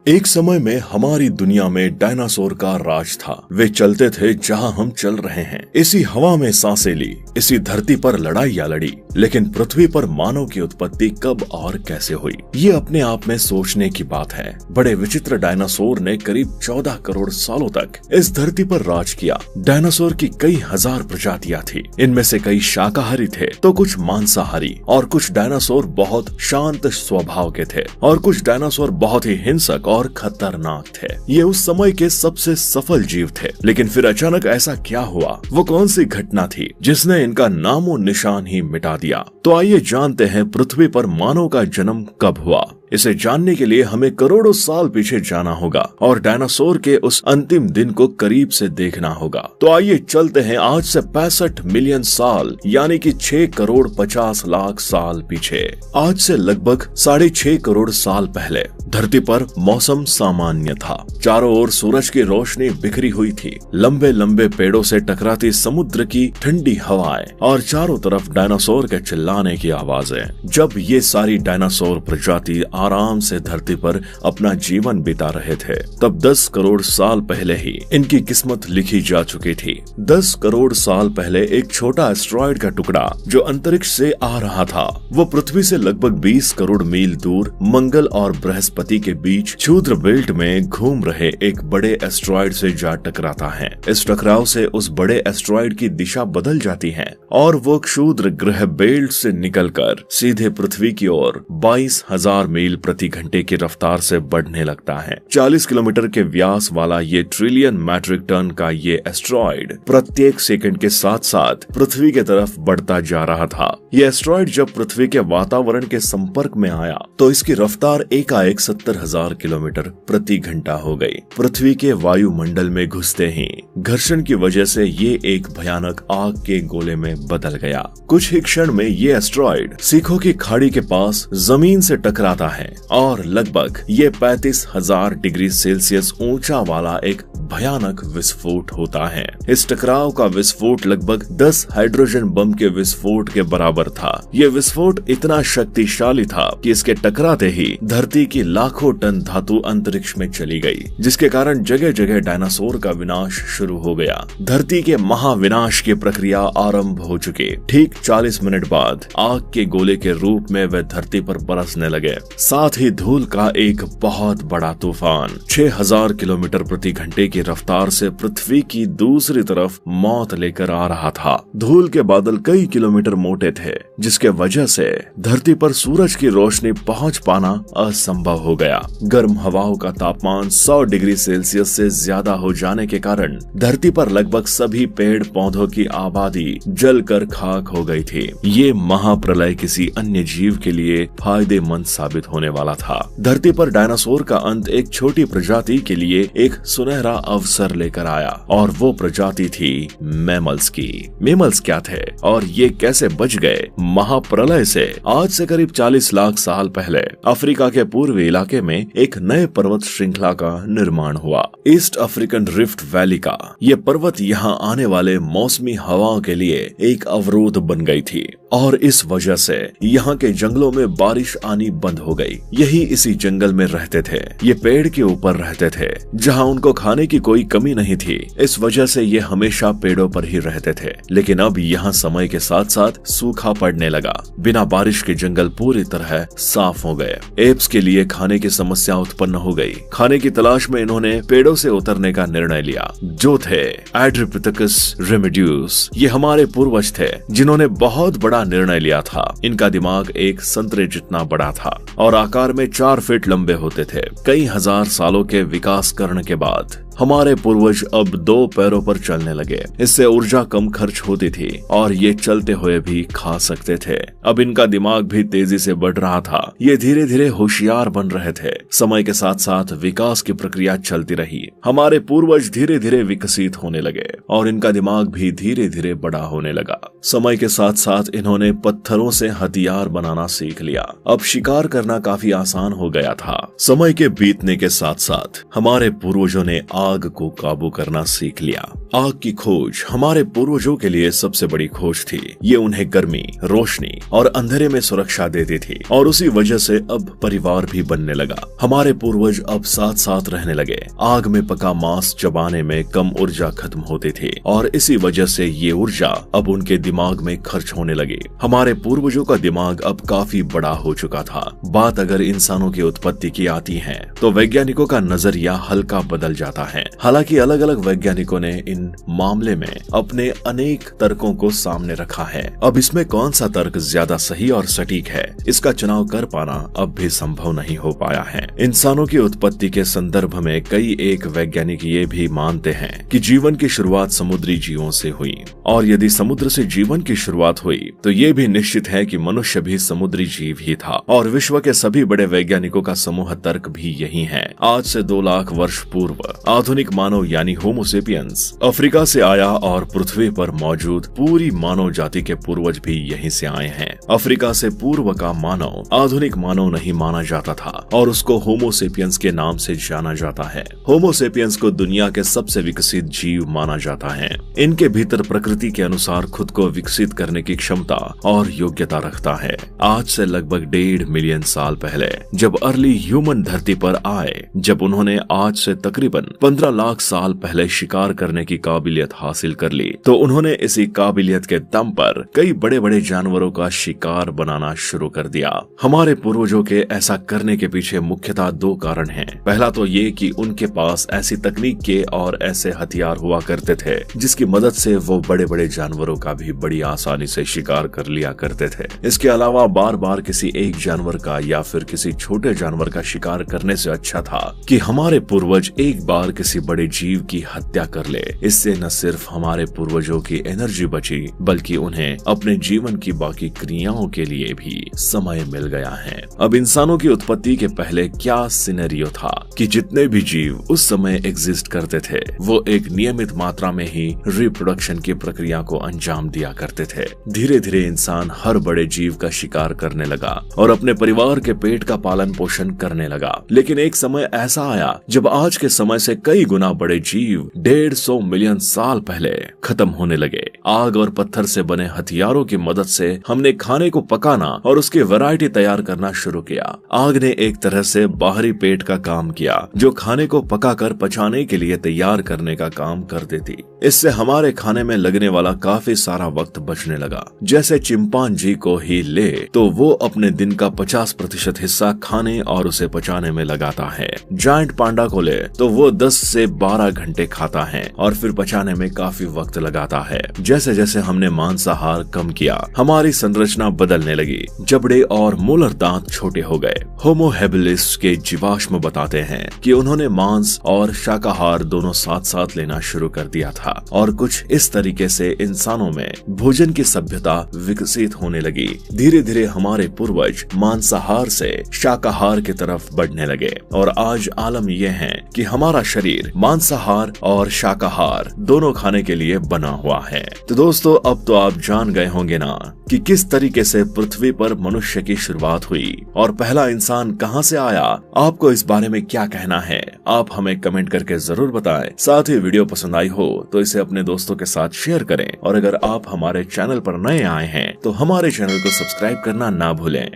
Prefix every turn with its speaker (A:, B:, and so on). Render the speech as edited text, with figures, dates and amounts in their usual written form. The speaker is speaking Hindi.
A: एक समय में हमारी दुनिया में डायनासोर का राज था। वे चलते थे जहां हम चल रहे हैं, इसी हवा में सांसें ली, इसी धरती पर लड़ाइयां लड़ी। लेकिन पृथ्वी पर मानव की उत्पत्ति कब और कैसे हुई, ये अपने आप में सोचने की बात है। बड़े विचित्र डायनासोर ने करीब 14 करोड़ सालों तक इस धरती पर राज किया। डायनासोर की कई हजार प्रजातियां थी। इनमें से कई शाकाहारी थे तो कुछ मांसाहारी, और कुछ डायनासोर बहुत शांत स्वभाव के थे और कुछ डायनासोर बहुत ही हिंसक और खतरनाक थे। ये उस समय के सबसे सफल जीव थे। लेकिन फिर अचानक ऐसा क्या हुआ, वो कौन सी घटना थी जिसने इनका नामो निशान ही मिटा दिया? तो आइए जानते हैं पृथ्वी पर मानव का जन्म कब हुआ। इसे जानने के लिए हमें करोड़ों साल पीछे जाना होगा और डायनासोर के उस अंतिम दिन को करीब से देखना होगा। तो आइए चलते हैं आज से 65 मिलियन साल यानी कि 6 करोड़ 50 लाख साल पीछे। आज से लगभग 6.5 करोड़ साल पहले धरती पर मौसम सामान्य था। चारों ओर सूरज की रोशनी बिखरी हुई थी, लंबे लंबे पेड़ों से टकराती समुद्र की ठंडी हवाएं और चारों तरफ डायनासोर के चिल्लाने की आवाजें। जब ये सारी डायनासोर प्रजाति आराम से धरती पर अपना जीवन बिता रहे थे, तब 10 करोड़ साल पहले ही इनकी किस्मत लिखी जा चुकी थी। 10 करोड़ साल पहले एक छोटा एस्टेरॉयड का टुकड़ा जो अंतरिक्ष से आ रहा था, वो पृथ्वी से लगभग 20 करोड़ मील दूर मंगल और बृहस्पति के बीच क्षुद्र बेल्ट में घूम रहे एक बड़े एस्टेरॉयड से जा टकराता है। इस टकराव से उस बड़े एस्टेरॉयड की दिशा बदल जाती है और वो क्षुद्र ग्रह बेल्ट से निकलकर सीधे पृथ्वी की ओर 22,000 मील प्रति घंटे की रफ्तार से बढ़ने लगता है। 40 किलोमीटर के व्यास वाला ये ट्रिलियन मैट्रिक टन का ये एस्टेरॉयड प्रत्येक सेकंड के साथ साथ पृथ्वी के तरफ बढ़ता जा रहा था। ये एस्टेरॉयड जब पृथ्वी के वातावरण के संपर्क में आया तो इसकी रफ्तार एकाएक 70,000 किलोमीटर प्रति घंटा हो गई। पृथ्वी के वायुमंडल में घुसते ही घर्षण की वजह से ये एक भयानक आग के गोले में बदल गया। कुछ ही क्षण में ये एस्टेरॉयड सीखों की खाड़ी के पास जमीन से टकराता है और लगभग ये 35,000 डिग्री सेल्सियस ऊंचा वाला एक भयानक विस्फोट होता है। इस टकराव का विस्फोट लगभग 10 हाइड्रोजन बम के विस्फोट के बराबर था। यह विस्फोट इतना शक्तिशाली था कि इसके टकराते ही धरती की लाखों टन धातु अंतरिक्ष में चली गई, जिसके कारण जगह जगह डायनासोर का विनाश शुरू हो गया। धरती के महाविनाश की प्रक्रिया आरंभ हो चुकी। ठीक 40 मिनट बाद आग के गोले के रूप में वे धरती पर बरसने लगे। साथ ही धूल का एक बहुत बड़ा तूफान 6000 किलोमीटर प्रति घंटे की रफ्तार से पृथ्वी की दूसरी तरफ मौत लेकर आ रहा था। धूल के बादल कई किलोमीटर मोटे थे, जिसके वजह से धरती पर सूरज की रोशनी पहुंच पाना असंभव हो गया। गर्म हवाओं का तापमान 100 डिग्री सेल्सियस से ज्यादा हो जाने के कारण धरती पर लगभग सभी पेड़ पौधों की आबादी जलकर खाक हो गई थी। ये महाप्रलय किसी अन्य जीव के लिए फायदेमंद साबित होने वाला था। धरती पर डायनासोर का अंत एक छोटी प्रजाति के लिए एक सुनहरा अवसर लेकर आया, और वो प्रजाति थी मैमल्स की। मैमल्स क्या थे और ये कैसे बच गए महाप्रलय से? आज से करीब 40 लाख साल पहले अफ्रीका के पूर्वी इलाके में एक नए पर्वत श्रृंखला का निर्माण हुआ, ईस्ट अफ्रीकन रिफ्ट वैली का। ये पर्वत यहाँ आने वाले मौसमी हवाओं के लिए एक अवरोध बन गई थी, और इस वजह से यहाँ के जंगलों में बारिश आनी बंद हो गई। यही इसी जंगल में रहते थे। ये पेड़ के ऊपर रहते थे जहाँ उनको खाने की कोई कमी नहीं थी। इस वजह से ये हमेशा पेड़ों पर ही रहते थे। लेकिन अब यहाँ समय के साथ साथ सूखा पड़ने लगा। बिना बारिश के जंगल पूरी तरह साफ हो गए। एप्स के लिए खाने की समस्या उत्पन्न हो गई। खाने की तलाश में इन्होंने पेड़ों से उतरने का निर्णय लिया, जो थे एड्रिपिथेकस रेमिड्यूस। ये हमारे पूर्वज थे जिन्होंने बहुत बड़ा निर्णय लिया था। इनका दिमाग एक संतरे जितना बड़ा था और आकार में 4 फीट लंबे होते थे। कई हजार सालों के विकास करने के बाद हमारे पूर्वज अब 2 पैरों पर चलने लगे। इससे ऊर्जा कम खर्च होती थी और ये चलते हुए भी खा सकते थे। अब इनका दिमाग भी तेजी से बढ़ रहा था। ये धीरे धीरे होशियार बन रहे थे। समय के साथ साथ विकास की प्रक्रिया चलती रही। हमारे पूर्वज धीरे धीरे विकसित होने लगे और इनका दिमाग भी धीरे धीरे बड़ा होने लगा। समय के साथ साथ इन्होंने पत्थरों से हथियार बनाना सीख लिया। अब शिकार करना काफी आसान हो गया था। समय के बीतने के साथ साथ हमारे पूर्वजों ने आग को काबू करना सीख लिया। आग की खोज हमारे पूर्वजों के लिए सबसे बड़ी खोज थी। ये उन्हें गर्मी, रोशनी और अंधेरे में सुरक्षा देती थी और उसी वजह से अब परिवार भी बनने लगा। हमारे पूर्वज अब साथ साथ रहने लगे। आग में पका मांस चबाने में कम ऊर्जा खत्म होती थी और इसी वजह से ये ऊर्जा अब उनके दिमाग में खर्च होने लगी। हमारे पूर्वजों का दिमाग अब काफी बड़ा हो चुका था। बात अगर इंसानों की उत्पत्ति की आती है तो वैज्ञानिकों का नजरिया हल्का बदल जाता है। हालांकि अलग अलग वैज्ञानिकों ने इन मामले में अपने अनेक तर्कों को सामने रखा है। अब इसमें कौन सा तर्क ज्यादा सही और सटीक है, इसका चुनाव कर पाना अब भी संभव नहीं हो पाया है। इंसानों की उत्पत्ति के संदर्भ में कई एक वैज्ञानिक ये भी मानते हैं कि जीवन की शुरुआत समुद्री जीवों से हुई और यदि समुद्र से जीवन की शुरुआत हुई तो ये भी निश्चित है कि मनुष्य भी समुद्री जीव ही था और विश्व के सभी बड़े वैज्ञानिकों का समूह तर्क भी यही है। आज से 2 लाख वर्ष पूर्व आधुनिक मानव यानी होमो सेपियंस अफ्रीका से आया और पृथ्वी पर मौजूद पूरी मानव जाति के पूर्वज भी यहीं से आए हैं। अफ्रीका से पूर्व का मानव आधुनिक मानव नहीं माना जाता था और उसको होमो सेपियंस के नाम से जाना जाता है। होमो सेपियंस को दुनिया के सबसे विकसित जीव माना जाता है। इनके भीतर प्रकृति के अनुसार खुद को विकसित करने की क्षमता और योग्यता रखता है। आज से लगभग 1.5 मिलियन साल पहले जब अर्ली ह्यूमन धरती पर आए, जब उन्होंने आज से तकरीबन 15 लाख साल पहले शिकार करने की काबिलियत हासिल कर ली, तो उन्होंने इसी काबिलियत के दम पर कई बड़े बड़े जानवरों का शिकार बनाना शुरू कर दिया। हमारे पूर्वजों के ऐसा करने के पीछे मुख्यतः 2 कारण हैं। पहला तो ये कि उनके पास ऐसी तकनीक के और ऐसे हथियार हुआ करते थे जिसकी मदद से वो बड़े बड़े जानवरों का भी बड़ी आसानी से शिकार कर लिया करते थे। इसके अलावा बार बार किसी एक जानवर का या फिर किसी छोटे जानवर का शिकार करने से अच्छा था कि हमारे पूर्वज एक बार किसी बड़े जीव की हत्या कर ले। इससे न सिर्फ हमारे पूर्वजों की एनर्जी बची बल्कि उन्हें अपने जीवन की बाकी क्रियाओं के लिए भी समय मिल गया है। अब इंसानों की उत्पत्ति के पहले क्या सिनेरियो था कि जितने भी जीव उस समय एग्जिस्ट करते थे वो एक नियमित मात्रा में ही रिप्रोडक्शन की प्रक्रिया को अंजाम दिया करते थे। धीरे धीरे इंसान हर बड़े जीव का शिकार करने लगा और अपने परिवार के पेट का पालन पोषण करने लगा। लेकिन एक समय ऐसा आया जब आज के समय से कई गुना बड़े जीव 150 मिलियन साल पहले खत्म होने लगे। आग और पत्थर से बने हथियारों की मदद से हमने खाने को पकाना और उसकी वैरायटी तैयार करना शुरू किया। आग ने एक तरह से बाहरी पेट का काम किया जो खाने को पकाकर पचाने के लिए तैयार करने का काम कर देती। इससे हमारे खाने में लगने वाला काफी सारा वक्त बचने लगा। जैसे चिंपांजी को ही ले तो वो अपने दिन का 50% हिस्सा खाने और उसे पचाने में लगाता है। जायंट पांडा को ले तो वो 10 से 12 घंटे खाता है और फिर पचाने में काफी वक्त लगाता है। जैसे जैसे हमने मांसाहार कम किया हमारी संरचना बदलने लगी। जबड़े और मोलर दांत छोटे हो गए। होमो हैबिलिस के जीवाश्म बताते हैं कि उन्होंने मांस और शाकाहार दोनों साथ साथ लेना शुरू कर दिया था और कुछ इस तरीके से इंसानों में भोजन की सभ्यता विकसित होने लगी। धीरे धीरे हमारे पूर्वज मांसाहार से शाकाहार की तरफ बढ़ने लगे और आज आलम यह है कि हमारा शरीर मांसाहार और शाकाहार दोनों खाने के लिए बना हुआ है। तो दोस्तों अब तो आप जान गए होंगे ना कि किस तरीके से पृथ्वी पर मनुष्य की शुरुआत हुई और पहला इंसान कहां से आया। आपको इस बारे में क्या कहना है आप हमें कमेंट करके जरूर बताएं। साथ ही वीडियो पसंद आई हो तो इसे अपने दोस्तों के साथ शेयर करें और अगर आप हमारे चैनल पर नए आए हैं तो हमारे चैनल को सब्सक्राइब करना ना भूलें।